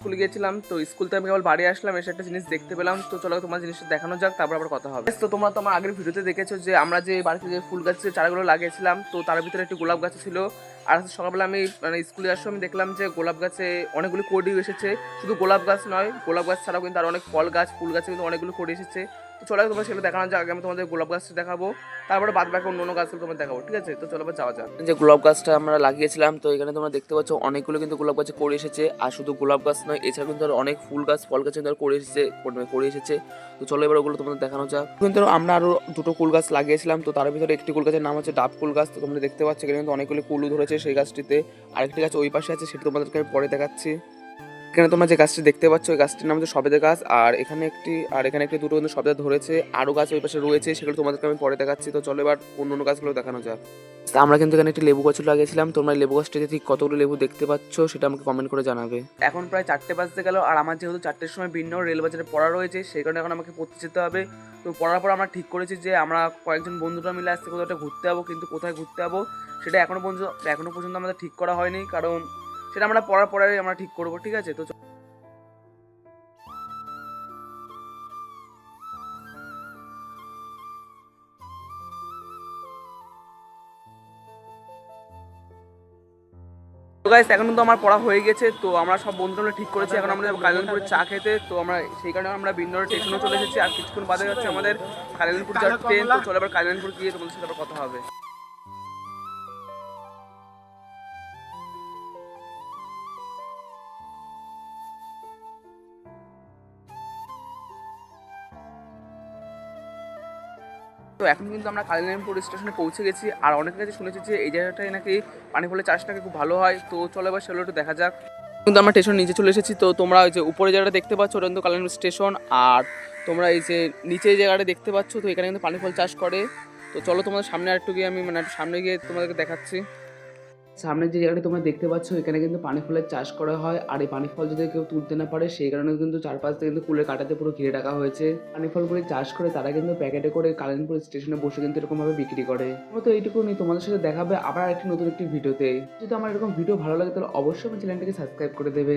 স্কুলে গিয়েছিলাম, তো স্কুল থেকে আমি কেবল বাড়ি আসলাম, এসে একটা জিনিস দেখতে পেলাম। তো চলো তোমার জিনিসটা দেখানো যাক, তারপর আবার কথা হবে। তো তোমরা তো আমার আগের ভিডিওতে দেখেছো যে আমরা যে বাড়িতে যে ফুল গাছের চারাগুলো লাগিয়েছিলাম, তো তার ভিতরে একটি গোলাপ গাছ ছিল। আর সকালবেলা আমি স্কুলে আসার সময় দেখলাম যে গোলাপ গাছে অনেকগুলো কড়ি এসেছে। শুধু গোলাপ গাছ নয়, গোলাপ গাছ ছাড়াও কিন্তু আর অনেক ফল গাছ, ফুল গাছে কিন্তু অনেকগুলো কড়ি এসেছে। তো চলো তোমার সেগুলো দেখানো যাক। আগে আমি তোমাদের গোলাপ গাছটা দেখাবো, তারপরে বাদ বাকি অন্য গাছগুলো তোমার দেখাবো, ঠিক আছে? তো চলো এবার যাওয়া যাক। যে গোলাপ গাছটা আমরা লাগিয়েছিলাম, তো এখানে তোমরা দেখতে পাচ্ছ অনেকগুলো কিন্তু গোলাপ গাছে করে এসেছে। আর শুধু গোলাপ গাছ নয়, এছাড়া কিন্তু আর অনেক ফুল গাছ, ফল গাছ কিন্তু করে এসেছে। তো চলো এবার ওগুলো তোমাদের দেখানো যাক। কিন্তু আমরা আরো দুটো কুল গাছ লাগিয়েছিলাম, তো তার ভিতরে একটি কুল গাছের নাম হচ্ছে ডাব কুল গাছ। তো তোমরা দেখতে পাচ্ছ এখানে কিন্তু অনেকগুলো কুলু ধরেছে সেই গাছটিতে। আরেকটি গাছ ওই পাশে আছে, সেটা তোমাদেরকে আমি পরে দেখাচ্ছি। এখানে তোমরা যে গাছটি দেখতে পাচ্ছ, ওই গাছটির নাম হচ্ছে সবেদা গাছ। আর এখানে একটি দুটো কিন্তু সবেদা ধরেছে, আরো গাছ ওই পাশে রয়েছে, সেগুলো তোমাদেরকে আমি পরে দেখাচ্ছি। তো চলো এবার অন্য গাছগুলো দেখানো যাক। আমরা কিন্তু এখানে একটি লেবু গাছ লাগিয়েছিলাম। তোমরা লেবু গাছটিতে ঠিক কতগুলো লেবু দেখতে পাচ্ছ সেটা আমাকে কমেন্ট করে জানাবে। এখন প্রায় 4টে বাজতে গেল, আর আমার যেহেতু 4টের সময় বিন্নর রেলবাজারে পড়া রয়েছে, সেই কারণে এখন আমাকে পড়তে যেতে হবে। তো পড়ার পর আমরা ঠিক করেছি যে আমরা কয়েকজন বন্ধুরা মিলে আসতে কোথাও একটা ঘুরতে যাবো, কিন্তু কোথায় ঘুরতে যাবো সেটা এখনো পর্যন্ত আমাদের ঠিক করা হয়নি, কারণ সেটা আমরা পড়ার পরে আমরা ঠিক করবো, ঠিক আছে? তো গাইস, এখন কিন্তু আমার পড়া হয়ে গেছে। তো আমরা সব বন্ধুরা ঠিক করেছি এখন আমাদের কালিয়ানপুরে চা খেতে। তো আমরা সেই কারণে আমরা বিন্নর স্টেশনে চলে এসেছি, আর কিছুক্ষণ বাদে হচ্ছে আমাদের কালিয়ানপুর যাওয়ার ট্রেন। তো চলো এবার কালিয়ানপুর গিয়ে তোমাদের সাথে আবার কথা হবে। তো এখন কিন্তু আমরা কালিয়ানপুর স্টেশনে পৌঁছে গেছি, আর অনেকের কাছে শুনেছি যে এই জায়গাটায় নাকি পানি ফলের চাষ নাকি খুব ভালো হয়। তো চলো এবার সেগুলো একটু দেখা যাক। কিন্তু আমরা স্টেশন নিচে চলে এসেছি। তো তোমরা ওই যে উপরে জায়গাটা দেখতে পাচ্ছ, ওটা কিন্তু কালিয়ানপুর স্টেশন। আর তোমরা এই যে নিচে এই জায়গাটা দেখতে পাচ্ছ, তো এখানে কিন্তু পানি ফল চাষ করে। তো চলো তোমাদের সামনে আর একটু গিয়ে আমি একটু সামনে গিয়ে তোমাদেরকে দেখাচ্ছি। সামনে যে জায়গাটা তোমরা দেখতে পাচ্ছ, এখানে কিন্তু পানি ফলের চাষ করা হয়। আর এই পানি ফল যদি কেউ তুলতে না পারে, সেই কারণে কিন্তু চারপাশ থেকে কিন্তু কুলের কাটাতে পুরো ঘিরে রাখা হয়েছে। পানি ফলগুলি চাষ করে তারা কিন্তু প্যাকেটে করে কালিয়ানপুর স্টেশনে বসে কিন্তু এরকম ভাবে বিক্রি করে। তো এইটুকুনি, তোমাদের সাথে দেখাবে আবার একটি নতুন একটি ভিডিওতে। যদি আমার এরকম ভিডিও ভালো লাগে তাহলে অবশ্যই আমার চ্যানেলটাকে সাবস্ক্রাইব করে দেবে।